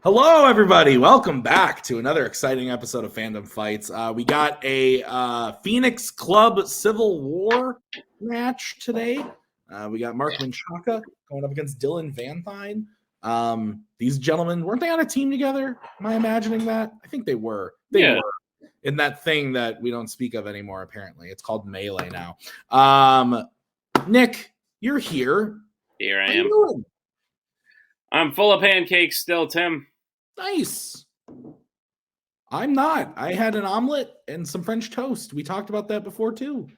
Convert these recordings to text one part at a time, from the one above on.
Hello, everybody. Welcome back to another exciting episode of Fandom Fights. We got a Phoenix Club Civil War match today. We got Mark Menchaca going up against Dylan Vanthuyne. These gentlemen, weren't they on a team together? Am I imagining that? I think they were. They were in that thing that we don't speak of anymore, apparently. It's called Melee now. Nick, you're here. Here I am. I'm full of pancakes still, Tim. Nice. I'm not. I had an omelet and some French toast. We talked about that before, too.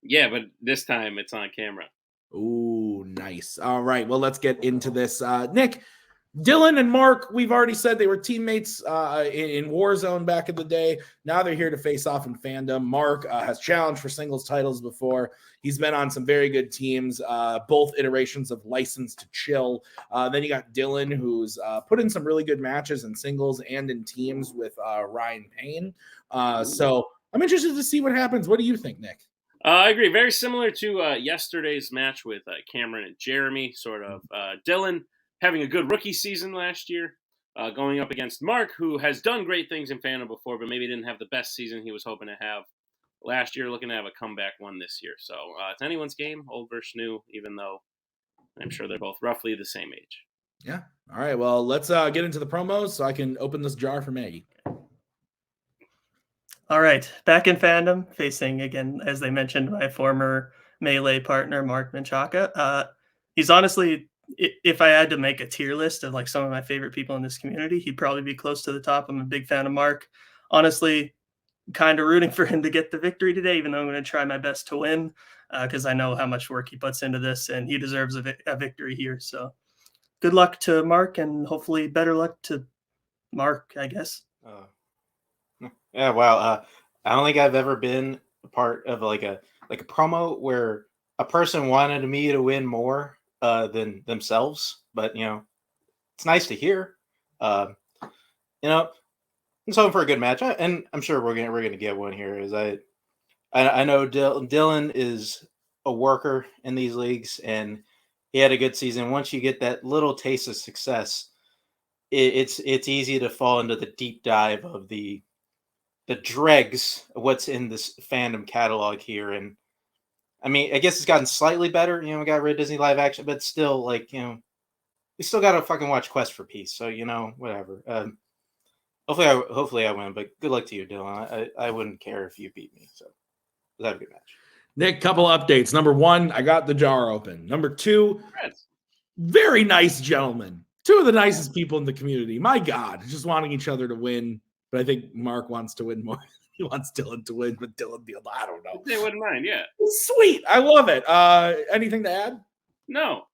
Yeah, but this time it's on camera. Ooh, nice. All right. Well, let's get into this. Nick, Dylan and Mark, we've already said they were teammates in Warzone back in the day. Now they're here to face off in Fandom. Mark has challenged for singles titles before. He's been on some very good teams, both iterations of License to Chill. Then you got Dylan, who's put in some really good matches in singles and in teams with Ryan Payne. So I'm interested to see what happens. What do you think, Nick? I agree. Very similar to yesterday's match with Cameron and Jeremy, sort of. Dylan having a good rookie season last year, going up against Mark, who has done great things in Fandom before, but maybe didn't have the best season he was hoping to have last year, looking to have a comeback one this year. So it's anyone's game, old versus new, even though I'm sure they're both roughly the same age. Yeah. All right. Well, let's get into the promos so I can open this jar for Maggie. All right. Back in Fandom, facing, again, as they mentioned, my former Melee partner, Mark Menchaca. He's honestly, if I had to make a tier list of like some of my favorite people in this community, he'd probably be close to the top. I'm a big fan of Mark. Honestly, kind of rooting for him to get the victory today, even though I'm going to try my best to win, because I know how much work he puts into this, and he deserves a victory here. So good luck to Mark, and hopefully better luck to Mark, I guess. Yeah, wow. I don't think I've ever been a part of like a promo where a person wanted me to win more than themselves, but it's nice to hear. I'm hoping for a good match, and I'm sure we're gonna get one here. As I know Dylan is a worker in these leagues, and he had a good season. Once you get that little taste of success, it's easy to fall into the deep dive of the dregs of what's in this Fandom catalog here. And I mean, I guess it's gotten slightly better. We got rid of Disney live action, but still, we still got to fucking watch Quest for Peace. So, whatever. Hopefully I win, but good luck to you, Dylan. I wouldn't care if you beat me. So let's have a good match. Nick, couple updates. Number one, I got the jar open. Number two, very nice gentlemen. Two of the nicest people in the community. My God, just wanting each other to win. But I think Mark wants to win more. He wants Dylan to win, but Dylan, I don't know. They wouldn't mind, yeah. Sweet. I love it. Anything to add? No.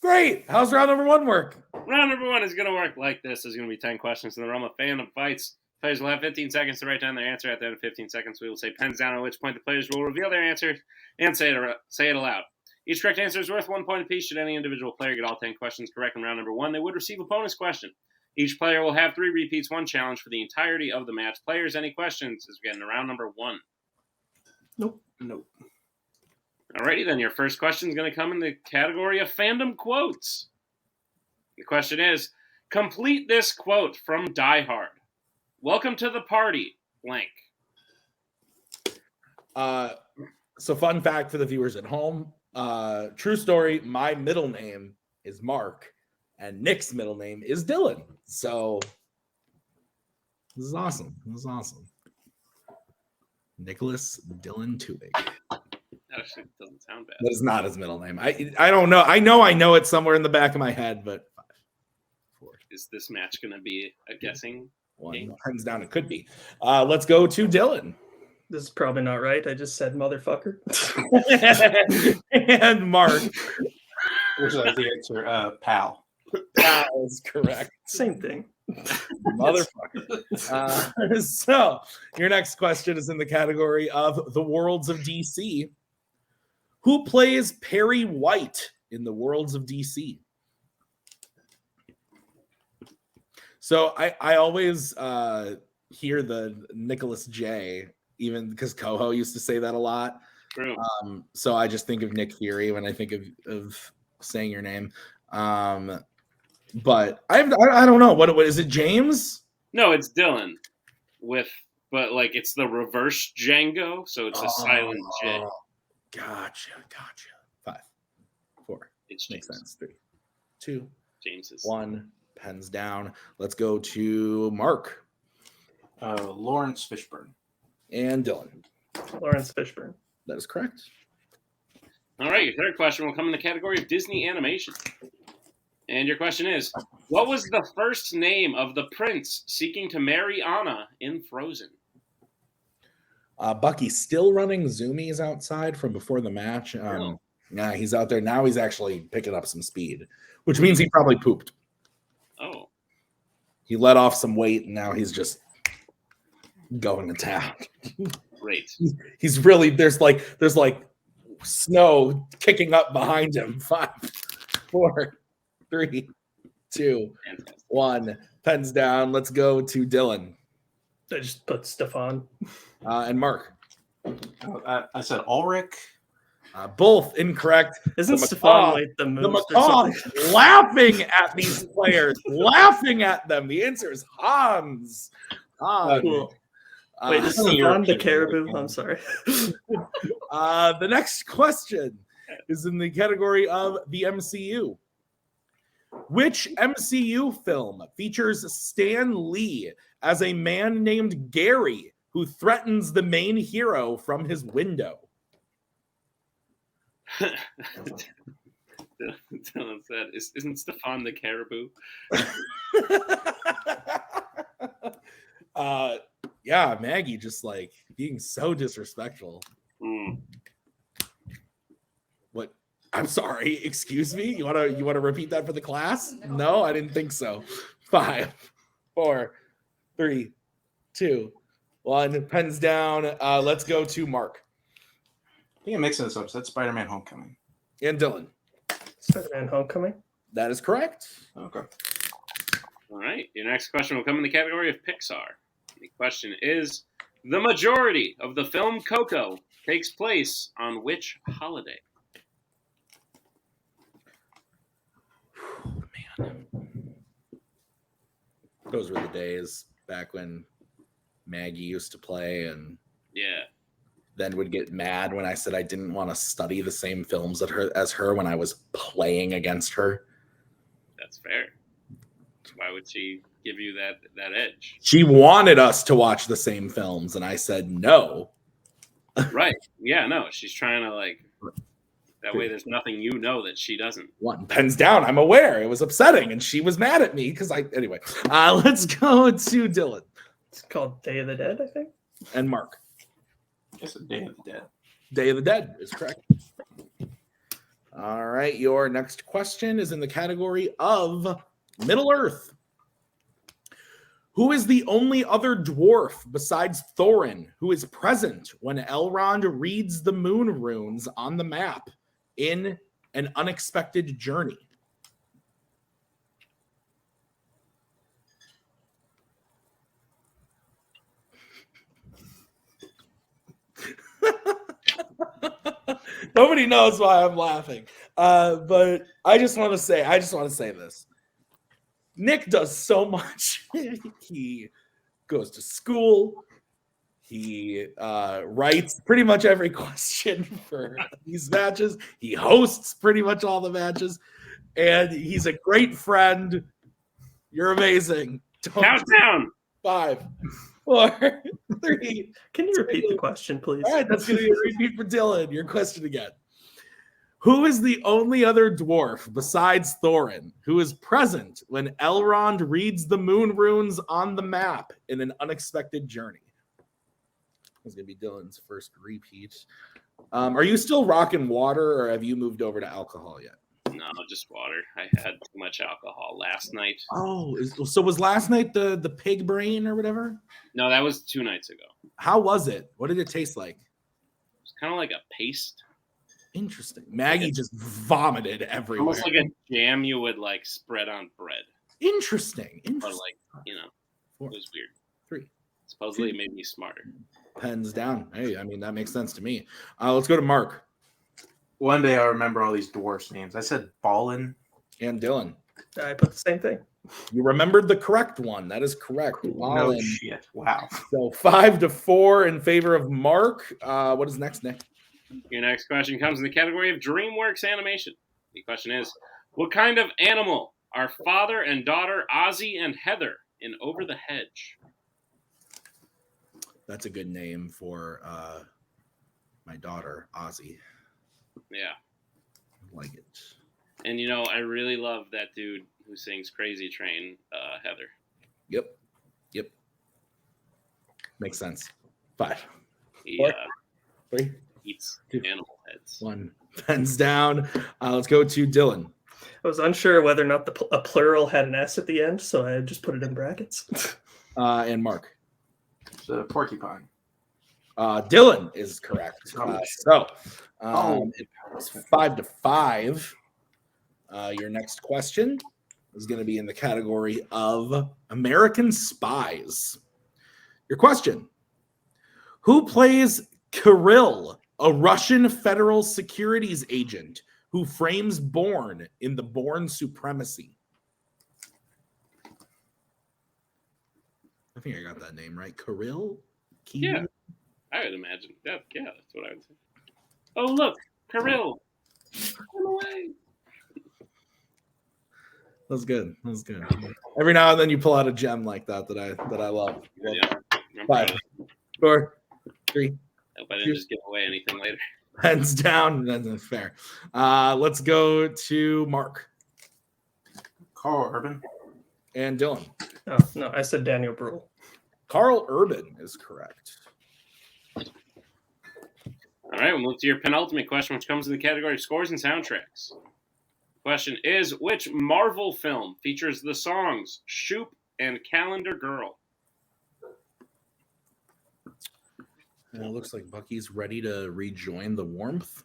Great. How's round number one work? Round number one is going to work like this. There's going to be 10 questions in the realm of Fandom Fights. Players will have 15 seconds to write down their answer. At the end of 15 seconds, we will say pens down, at which point the players will reveal their answer and say it aloud. Each correct answer is worth 1 point apiece. Should any individual player get all 10 questions correct in round number one, they would receive a bonus question. Each player will have 3 repeats, 1 challenge for the entirety of the match. Players, any questions as we get into round number one? Nope. Alrighty then, your first question is going to come in the category of Fandom quotes. The question is, complete this quote from Die Hard. Welcome to the party, blank. So fun fact for the viewers at home. True story, my middle name is Mark. And Nick's middle name is Dylan. So this is awesome. Nicholas Dylan Twohig. That actually doesn't sound bad. That is not his middle name. I don't know. I know it somewhere in the back of my head, but 4. Is this match going to be a guessing game? Hands down, it could be. Let's go to Dylan. This is probably not right. I just said motherfucker. And Mark. Which is the answer, pal. That is correct. Same thing. Motherfucker. So your next question is in the category of the Worlds of DC. Who plays Perry White in the Worlds of DC? So I always hear the Nicholas J, even because Koho used to say that a lot. True. So I just think of Nick Fury when I think of saying your name. But I don't know. What is it, James? No, it's Dylan. But like it's the reverse Django, so it's a silent J. Gotcha. 5, 4. It's Makes James. sense. 3, 2, James is 1. Pens down. Let's go to Mark Lawrence Fishburne. and Dylan. Lawrence Fishburne. That is correct. All right, your third question will come in the category of Disney animation. And your question is, what was the first name of the prince seeking to marry Anna in Frozen? Bucky's still running zoomies outside from before the match. Yeah, he's out there now. He's actually picking up some speed, which means he probably pooped. Oh. He let off some weight, and now he's just going to town. Great. He's really there's like snow kicking up behind him. 5, 4, 3, 2, 1. Pens down. Let's go to Dylan I just put Stefan. and Mark. I said Ulrich. Both incorrect. Isn't The Stefan macaw- like the The moves? or macaw something? is laughing at these players, laughing at them. The answer is Hans. Cool. Wait, is this is Stefan the European, caribou? right? I'm sorry. The next question is in the category of the MCU. Which MCU film features Stan Lee as a man named Gary who threatens the main hero from his window? Dylan said, isn't Stefan the caribou? Yeah, Maggie just like being so disrespectful. What? I'm sorry. Excuse me. You wanna repeat that for the class? No, I didn't think so. 5, 4, 3, 2, 1. Pens down. Let's go to Mark I think I'm mixing this up. So that's Spider-Man: Homecoming. and Dylan. Spider-Man: Homecoming. That is correct. Okay. All right. Your next question will come in the category of Pixar. The question is, the majority of the film Coco takes place on which holiday? Man, those were the days back when Maggie used to play and Yeah. then would get mad when I said I didn't want to study the same films as her when I was playing against her. That's fair. Why would she give you that edge? She wanted us to watch the same films, and I said no. Right. Yeah, no. She's trying to that way there's nothing you know that she doesn't. 1. Pens down. I'm aware. It was upsetting, and she was mad at me because anyway. Let's go to Dylan It's called Day of the Dead, I think. and Mark. It's a Day of the Dead. Day of the Dead is correct. All right. Your next question is in the category of Middle Earth. Who is the only other dwarf besides Thorin who is present when Elrond reads the moon runes on the map in An Unexpected Journey? Nobody knows why I'm laughing. But I just want to say this. Nick does so much. He goes to school. He writes pretty much every question for these matches. He hosts pretty much all the matches. And he's a great friend. You're amazing. Countdown! 5, 4, 3. Can you repeat the question, please? All right, that's going to be a repeat for Dylan. Your question again. Who is the only other dwarf besides Thorin who is present when Elrond reads the moon runes on the map in An Unexpected Journey? It's going to be Dylan's first repeat. Are you still rocking water, or have you moved over to alcohol yet? No, just water. I had too much alcohol last night. Oh, so was last night the pig brain or whatever? No, that was 2 nights ago. How was it? What did it taste like? It's kind of like a paste. Interesting. Maggie just vomited everywhere. Almost like a jam you would spread on bread. Interesting. But Interesting. it 4, was weird. 3. Supposedly it made me smarter. Pens down. Hey, I mean, that makes sense to me. Let's go to Mark One day I'll remember all these dwarfs' names. I said Balin. and Dylan. I put the same thing. You remembered the correct one. That is correct. No shit. Wow. So 5-4 in favor of Mark. What is next, Nick? Your next question comes in the category of DreamWorks animation. The question is, what kind of animal are father and daughter Ozzy and Heather in Over the Hedge? That's a good name for my daughter, Ozzy. Yeah. I like it. And, you know, I really love that dude who sings Crazy Train, Heather. Yep. Makes sense. 5. He 4, 3, eats 2, animal heads. 1. Pens down. Let's go to Dylan. I was unsure whether or not a plural had an S at the end, so I just put it in brackets. And Mark. It's a porcupine. Dylan is correct. It's 5-5. Your next question is going to be in the category of American Spies. Your question: who plays Kirill, a Russian federal securities agent who frames Bourne in The Bourne Supremacy? I think I got that name right. Kirill? Yeah, I would imagine. Yeah, that's what I would say. Oh, look, Kirill. Run away. That's good. Every now and then you pull out a gem like that I love. Yeah. 5, 4, 3. Hope I didn't just give away anything later. Hands down. That's fair. Let's go to Mark Carl Urban. and Dylan. Oh, no, I said Daniel Bruhl. Carl Urban is correct. All right, we'll move to your penultimate question, which comes in the category of scores and soundtracks. Question is, which Marvel film features the songs Shoop and Calendar Girl? And it looks like Bucky's ready to rejoin the warmth.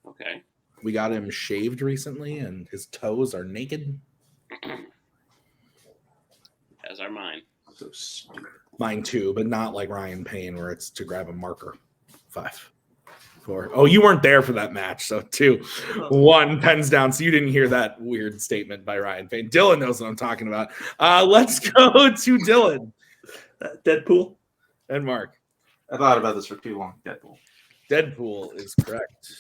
Okay. We got him shaved recently, and his toes are naked. As are mine. So stupid. Mine too, but not like Ryan Payne, where it's to grab a marker. 5, 4. Oh, you weren't there for that match, so 2, 1. Pens down. So you didn't hear that weird statement by Ryan Payne. Dylan knows what I'm talking about. Let's go to Dylan Deadpool. and Mark. I thought about this for too long. Deadpool is correct.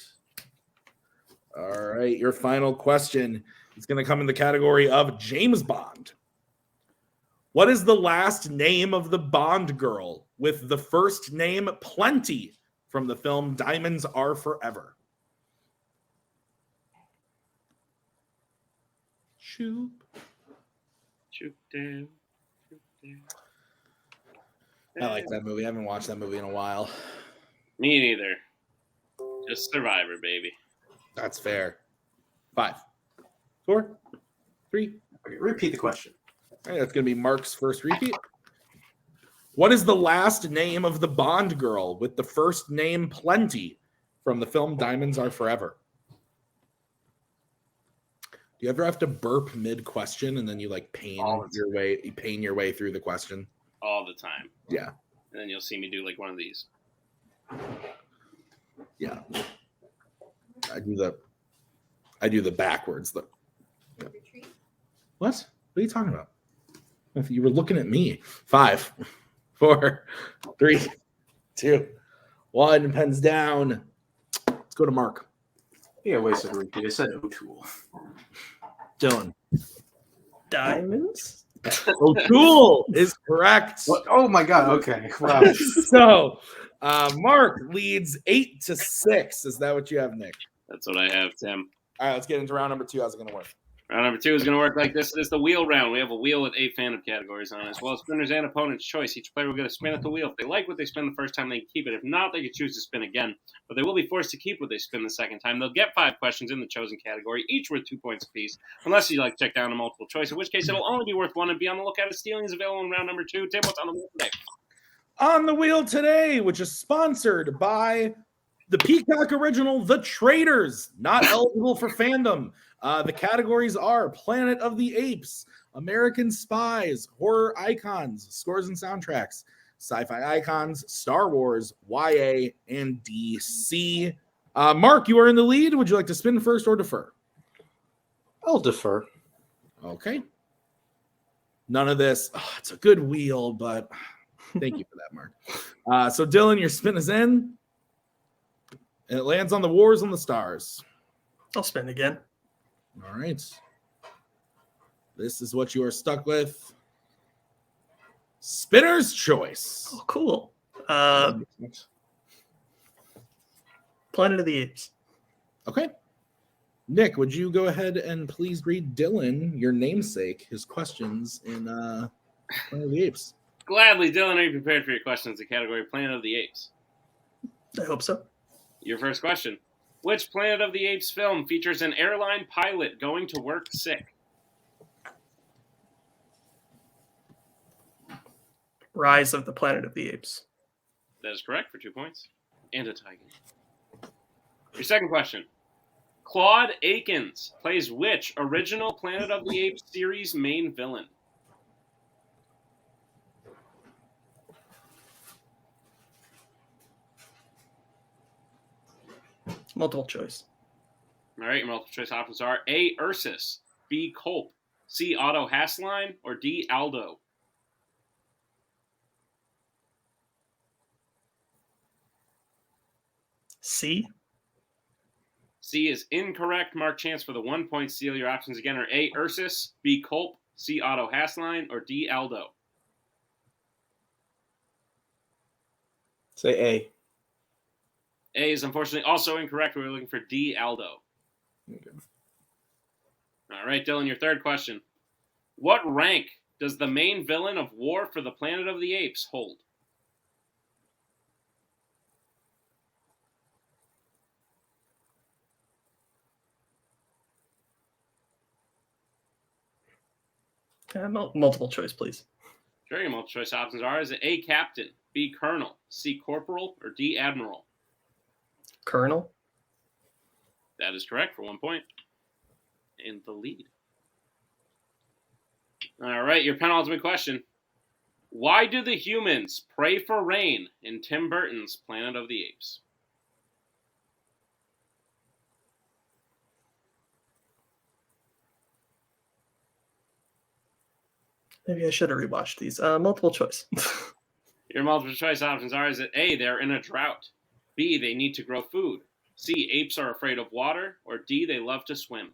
All right, your final question is going to come in the category of James Bond. What is the last name of the Bond girl with the first name Plenty from the film Diamonds Are Forever? Shoop. Shoop down. I like that movie. I haven't watched that movie in a while. Me neither. Just Survivor, baby. That's fair. 5, 4, 3. Okay, repeat the question. All right, that's going to be Mark's first repeat. What is the last name of the Bond girl with the first name Plenty from the film Diamonds Are Forever? Do you ever have to burp mid-question and then you like pain your way through the question? All the time. Yeah. And then you'll see me do like one of these. Yeah. I do the backwards. Yeah. What are you talking about? If you were looking at me. 5, 4, 3, 2, 1. Pens down. Let's go to Mark. Yeah, wasted a repeat. I said O'Toole. Dylan. Diamonds. O'Toole is correct. What? Oh my god. Okay. Wow. So Mark leads 8-6. Is that what you have, Nick? That's what I have, Tim. All right, let's get into round number 2. How's it going to work? Round number 2 is going to work like this. This is the wheel round. We have a wheel with 8 fandom categories on it, as well as spinners and opponent's choice. Each player will get a spin at the wheel. If they like what they spin the first time, they can keep it. If not, they can choose to spin again. But they will be forced to keep what they spin the second time. They'll get 5 questions in the chosen category, each worth 2 points apiece, unless you check down a multiple choice, in which case it'll only be worth 1, and be on the lookout. Stealing is available in round number 2. Tim, what's on the wheel today? On the wheel today, which is sponsored by the Peacock original, The Traitors, not eligible for fandom. The categories are Planet of the Apes, American Spies, Horror Icons, Scores and Soundtracks, Sci-Fi Icons, Star Wars, YA, and DC. Mark, you are in the lead. Would you like to spin first or defer? I'll defer. Okay. None of this. Oh, it's a good wheel, but thank you for that, Mark. So Dylan, your spin is in. And it lands on the Wars on the Stars. I'll spin again. All right. This is what you are stuck with. Spinner's choice. Oh, cool. Planet of the Apes. Okay. Nick, would you go ahead and please read Dylan, your namesake, his questions in Planet of the Apes? Gladly, Dylan, are you prepared for your questions in category Planet of the Apes? I hope so. Your first question. Which Planet of the Apes film features an airline pilot going to work sick? Rise of the Planet of the Apes. That is correct for 2 points. And a tie game. Your second question. Claude Akins plays which original Planet of the Apes series main villain? Multiple choice. All right, your multiple choice options are A. Ursus, B. Culp, C. Otto Hassline, or D. Aldo. C. C is incorrect. Mark Chance for the 1 point steal. Your options again are A. Ursus, B. Culp, C. Otto Hassline, or D. Aldo. Say A. A is unfortunately also incorrect. We were looking for D. Aldo. Okay. All right, Dylan, your third question. What rank does the main villain of War for the Planet of the Apes hold? Multiple choice, please. Sure, your multiple choice options are: is it A. Captain, B. Colonel, C. Corporal, or D. Admiral? Colonel. That is correct for 1 point. In the lead. All right, your penultimate question. Why do the humans pray for rain in Tim Burton's Planet of the Apes? Maybe I should have rewatched these. Multiple choice. Your multiple choice options are: is it A, they're in a drought, B, they need to grow food, C, apes are afraid of water, or D, they love to swim?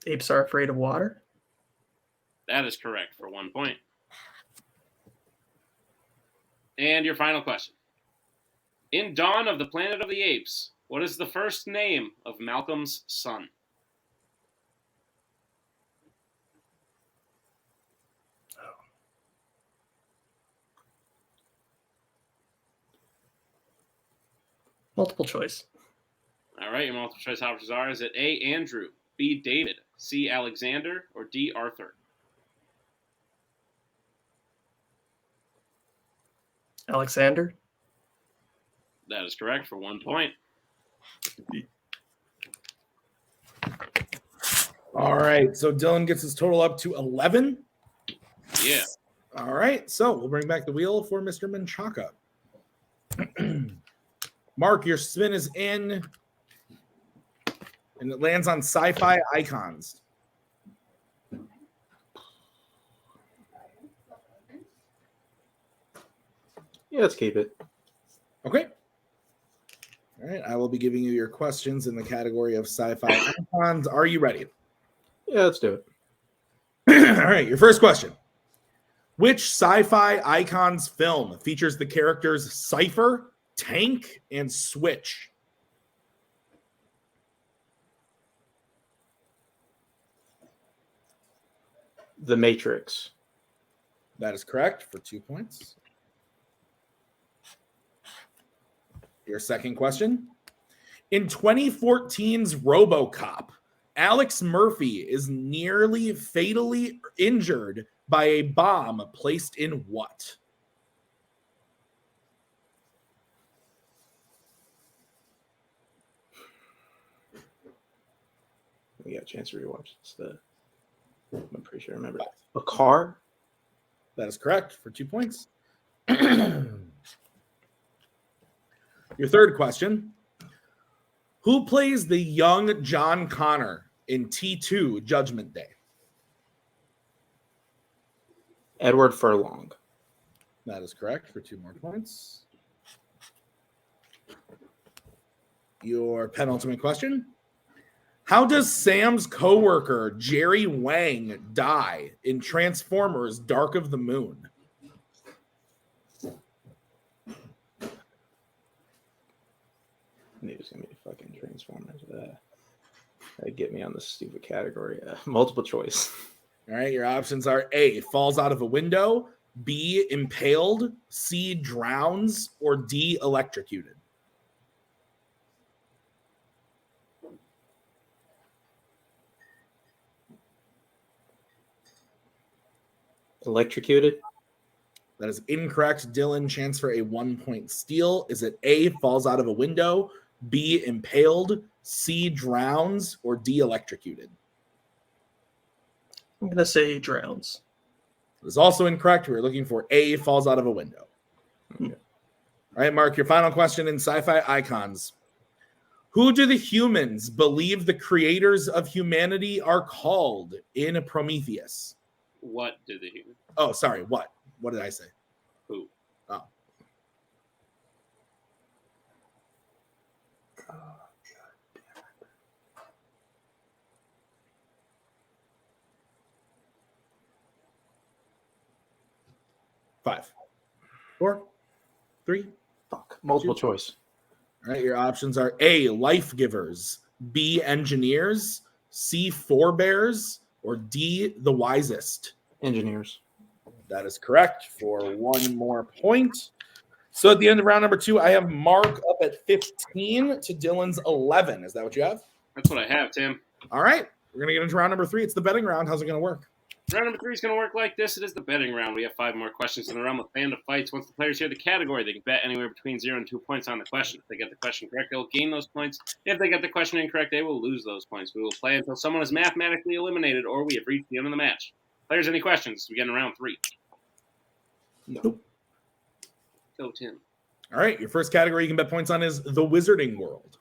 Apes are afraid of water. That is correct for 1 point. And your final question. In Dawn of the Planet of the Apes, what is the first name of Malcolm's son? Multiple choice. All right, your multiple choice options are: is it A, Andrew, B, David, C, Alexander, or D, Arthur? Alexander. That is correct for 1 point. All right. So Dylan gets his total up to 11. Yeah. All right. So we'll bring back the wheel for Mr. Menchaca. Mark, your spin is in, and it lands on sci-fi icons. Yeah, let's keep it. Okay. All right. I will be giving you your questions in the category of sci-fi icons. Are you ready? Yeah, let's do it. All right. Your first question. Which sci-fi icons film features the characters Cypher, Tank, and Switch? The Matrix. That is correct for 2 points. Your second question. In 2014's RoboCop, Alex Murphy is nearly fatally injured by a bomb placed in what? We got a chance to rewatch this. I'm pretty sure I remember. A car? That is correct for 2 points. Your third question. Who plays the young John Connor in T2 Judgment Day? Edward Furlong. That is correct for 2 more points. Your penultimate question. How does Sam's coworker, Jerry Wang, die in Transformers Dark of the Moon? I knew it was going to be fucking Transformers. That'd get me on this stupid category. Multiple choice. All right, your options are A, falls out of a window, B, impaled, C, drowns, or D, electrocuted. Electrocuted. That is incorrect. Dylan, chance for a 1-point steal. Is it A, falls out of a window, B, impaled, C, drowns, or D, electrocuted? I'm going to say drowns. It is also incorrect. We're looking for A, falls out of a window. Okay. All right, Mark, your final question in Sci-Fi Icons. Who do the humans believe the creators of humanity are called in Prometheus? What do the human? Oh, sorry. What? What did I say? Who? Oh. Five, 4, 3. Fuck. Multiple choice. All right, your options are A, life givers, B, engineers, C, forebears, or D, the wisest. Engineers. That is correct for 1 more point. So at the end of round number 2, I have Mark up at 15 to Dylan's 11. Is that what you have? That's what I have, Tim. All right, we're going to get into round number 3. It's the betting round. How's it going to work? Round number 3 is going to work like this. It is the betting round. We have 5 more questions in the realm of Fandom Fights. Once the players hear the category, they can bet anywhere between 0 and 2 points on the question. If they get the question correct, they'll gain those points. If they get the question incorrect, they will lose those points. We will play until someone is mathematically eliminated or we have reached the end of the match. Players, any questions? We get in round 3. No. Go, Tim. All right, your first category you can bet points on is the Wizarding World.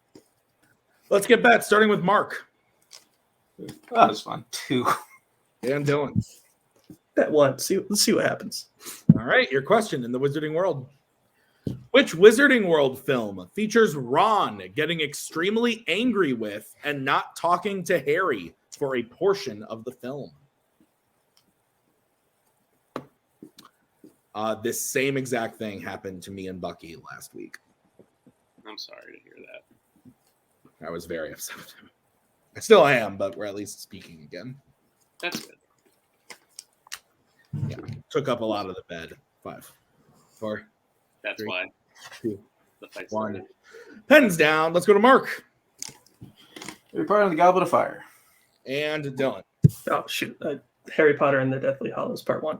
Let's get bets, starting with Mark. Oh, that was fun. 2. And Dylan. Bet 1. Let's see what happens. All right, your question in the Wizarding World. Which Wizarding World film features Ron getting extremely angry with and not talking to Harry for a portion of the film? This same exact thing happened to me and Bucky last week. I'm sorry to hear that. I was very upset with him. I still am, but we're at least speaking again. That's good. Yeah, took up a lot of the bed. 5, 4, That's 3, why 2, the fight's 1. started. Pens down. Let's go to Mark You're part of the Goblet of Fire. and Dylan. Oh, shoot. Harry Potter and the Deathly Hallows Part 1.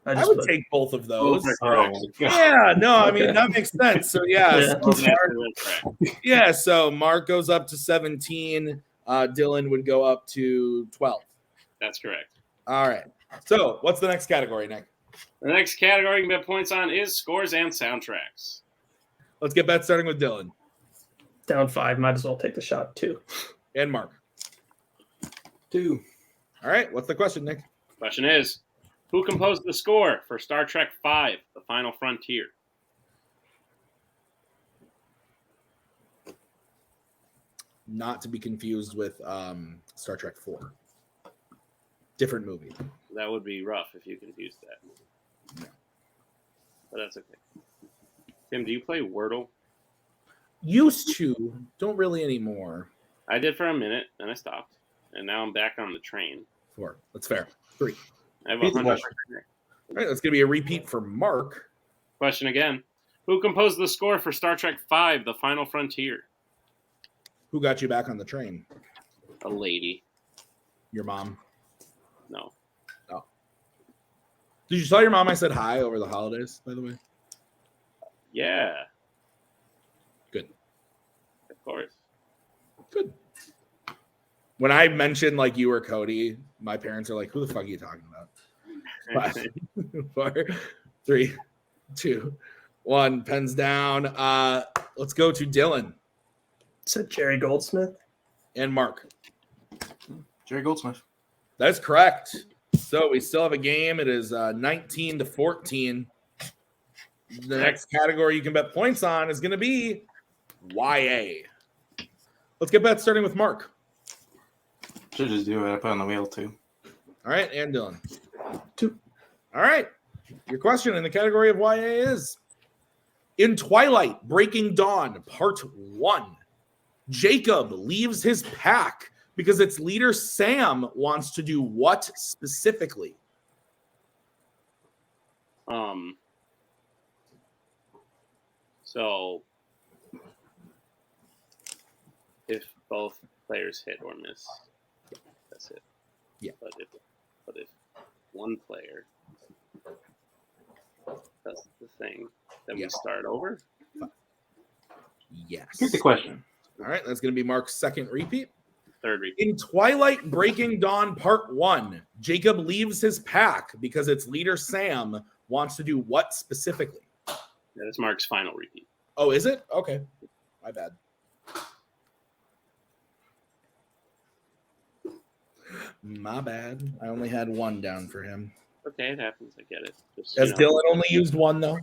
I would take both of those. Oh, Yeah, no, I mean, Okay. that makes sense. So, yeah. Yeah. So Mark, yeah, so Mark goes up to 17. Dylan would go up to 12. That's correct. All right. So, what's the next category, Nick? The next category you can bet points on is scores and soundtracks. Let's get bets starting with Dylan Down 5. Might as well take the shot, too. and Mark. 2. All right. What's the question, Nick? Question is, who composed the score for Star Trek V, The Final Frontier? Not to be confused with Star Trek 4. Different movie. That would be rough if you confused that. No. But that's okay. Tim, do you play Wordle? Used to. Don't really anymore. I did for a minute, then I stopped. And now I'm back on the train. 4. That's fair. 3. I have Repeat the 100. All right. That's going to be a repeat for Mark. Question again. Who composed the score for Star Trek V, The Final Frontier? Who got you back on the train? A lady. Your mom. No. Did you tell your mom I said hi over the holidays, by the way? Yeah. Good. Of course. Good. When I mentioned like you or Cody, my parents are like, who the fuck are you talking about? 5, 4, 3, 2, 1, pens down. Let's go to Dylan Said Jerry Goldsmith. and Mark. Jerry Goldsmith. That's correct. So we still have a game. It is 19-14. The next category you can bet points on is going to be YA. Let's get bets starting with Mark. Should just do it. I put on the wheel too. All right, and Dylan. 2. All right. Your question in the category of YA is: in Twilight Breaking Dawn Part 1, Jacob leaves his pack because its leader Sam wants to do what specifically? So if both players hit or miss, that's it. Yeah. But if one player does the thing, then we start over. Yes. Here's the question. All right, that's going to be Mark's second repeat. Third repeat. In Twilight Breaking Dawn Part 1, Jacob leaves his pack because its leader Sam wants to do what specifically? That is Mark's final repeat. Oh, is it? Okay. My bad. My bad. I only had one down for him. Okay, it happens. I get it. Just, Has Dylan only used one, though?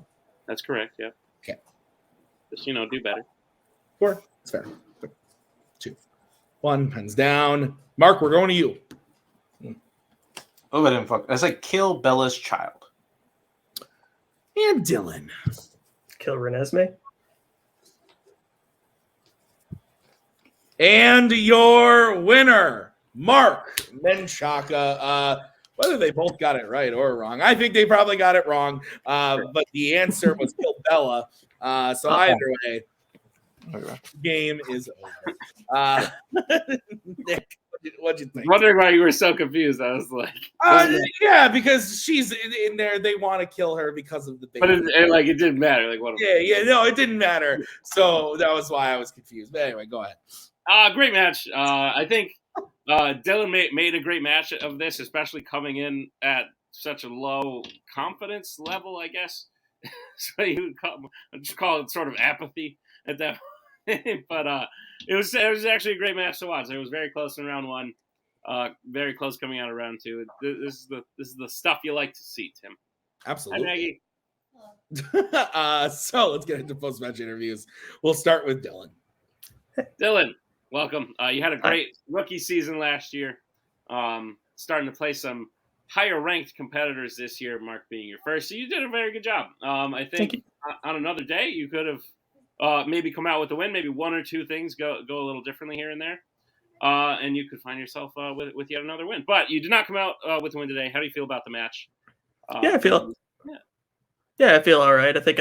That's correct, yeah. Okay. Just, do better. 4. It's fair. 2. 1. Pens down. Mark, we're going to you. Oh, I didn't fuck. I said kill Bella's child. And Dylan. Kill Renesmee. And your winner, Mark Menchaca. Whether they both got it right or wrong, I think they probably got it wrong. But the answer was kill Bella. So either way, game is over. Nick, what'd you think? Wondering why you were so confused. I was like, yeah, because she's in there. They want to kill her because of the baby. but it didn't matter. Like what? Yeah, no, it didn't matter. So that was why I was confused. But anyway, go ahead. Great match. I think Dylan made a great match of this, especially coming in at such a low confidence level, I guess. So you would just call it sort of apathy at that point. But it was actually a great match to watch. It was very close in round 1, very close coming out of round 2. This is the stuff you like to see, Tim. Absolutely. So let's get into post-match interviews. We'll start with Dylan. Dylan, welcome. You had a great rookie season last year. Starting to play some higher-ranked competitors this year, Mark being your first. So you did a very good job. I think on another day you could have maybe come out with a win. Maybe one or two things go a little differently here and there. And you could find yourself with yet another win. But you did not come out with a win today. How do you feel about the match? I feel all right. I think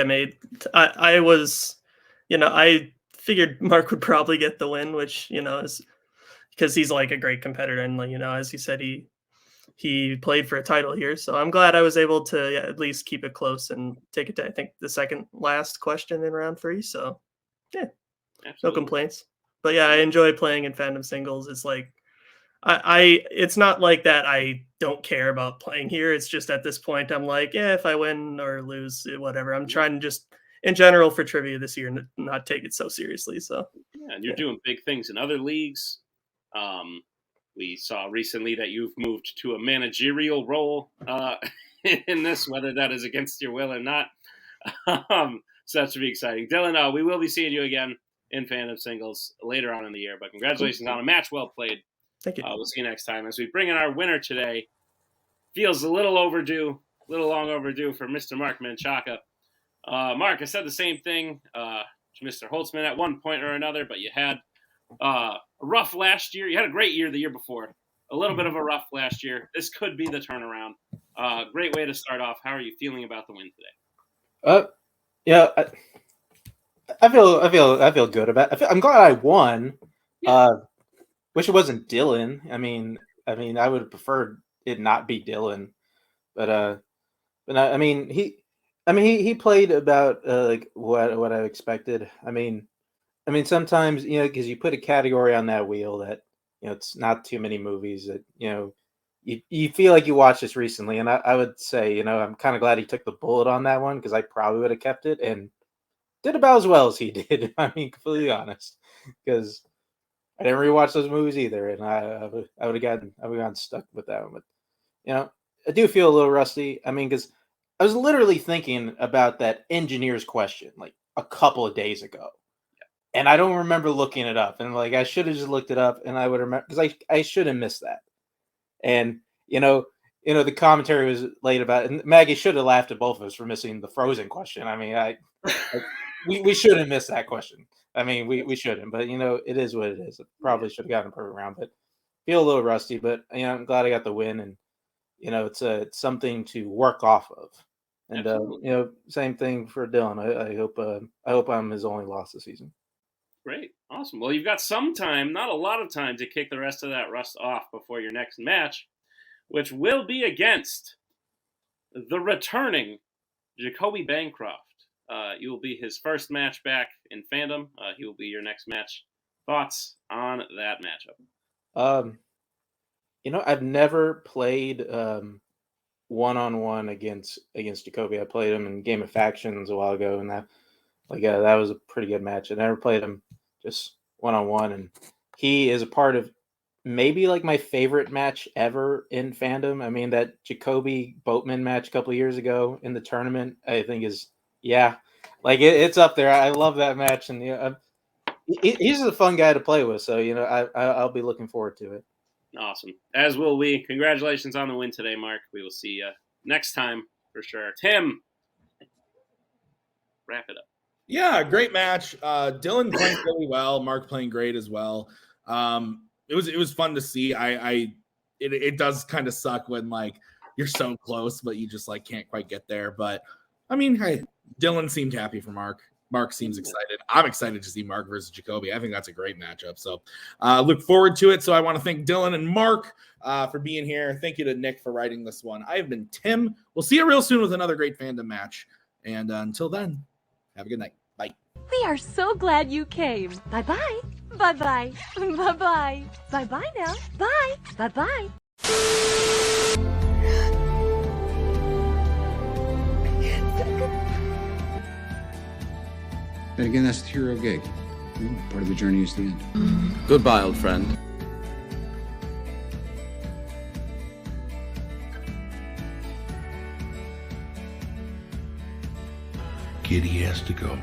I was, I figured Mark would probably get the win, which, is because he's like a great competitor. And, as you said, he played for a title here. So I'm glad I was able to at least keep it close and take it to, I think, the second last question in round 3. So, yeah, Absolutely. No complaints. But, yeah, I enjoy playing in Fandom singles. It's like, it's not like that I don't care about playing here. It's just at this point, I'm like, yeah, if I win or lose, whatever. I'm trying to just, in general, for trivia this year, not take it so seriously. So, yeah, and you're doing big things in other leagues. We saw recently that you've moved to a managerial role in this, whether that is against your will or not. So that should be exciting. Dylan, we will be seeing you again in Fandom singles later on in the year. But congratulations on a match well played. Thank you. We'll see you next time. As we bring in our winner today, feels a little long overdue for Mr. Mark Menchaca. Mark, I said the same thing to Mr. Holtzman at one point or another, but you had a rough last year. You had a great year the year before. A little bit of a rough last year. This could be the turnaround. Great way to start off. How are you feeling about the win today? Yeah, I feel good about it. I'm glad I won. Yeah. Wish it wasn't Dylan. I mean, I would have preferred it not be Dylan, but he played about like what I expected. I mean, sometimes because you put a category on that wheel that it's not too many movies that you feel like you watched this recently, and I would say, I'm kind of glad he took the bullet on that one because I probably would have kept it and did about as well as he did, if I'm being completely honest. Because I didn't rewatch those movies either, and I would have gotten stuck with that one. But I do feel a little rusty. I mean, because I was literally thinking about that engineer's question like a couple of days ago, and I don't remember looking it up. And like I should have just looked it up, and I would remember because I should have missed that. And the commentary was late about it, and Maggie should have laughed at both of us for missing the Frozen question. I mean, we shouldn't miss that question. I mean, we shouldn't, but it is what it is. It probably should have gotten a perfect round, but feel a little rusty. But I'm glad I got the win, and it's something to work off of. And same thing for Dylan. I hope I'm his only loss this season. Great, awesome. Well, you've got some time, not a lot of time, to kick the rest of that rust off before your next match, which will be against the returning Jacoby Bancroft. You will be his first match back in Fandom. He will be your next match. Thoughts on that matchup? I've never played one-on-one against Jacoby. I played him in Game of Factions a while ago, and that was a pretty good match. I never played him just one-on-one, and he is a part of maybe like my favorite match ever in Fandom. I mean, that Jacoby Boatman match a couple of years ago in the tournament, I think it's up there. I love that match, and he's a fun guy to play with. So I'll be looking forward to it. Awesome, as will we. Congratulations on the win today, Mark. We will see you next time for sure. Tim, wrap it up. Yeah, great match. Dylan playing really well. Mark playing great as well. It was fun to see. It does kind of suck when like you're so close, but you just like can't quite get there. But I mean, hey, Dylan seemed happy for Mark. Mark seems excited. I'm excited to see Mark versus Jacoby. I think that's a great matchup. So look forward to it. So I want to thank Dylan and Mark for being here. Thank you to Nick for writing this one. I have been Tim. We'll see you real soon with another great Fandom match. And until then, have a good night. Bye. We are so glad you came. Bye-bye. Bye-bye. Bye-bye. Bye-bye now. Bye. Bye-bye. But again, that's the hero gig. Part of the journey is the end. Goodbye, old friend. Kitty has to go.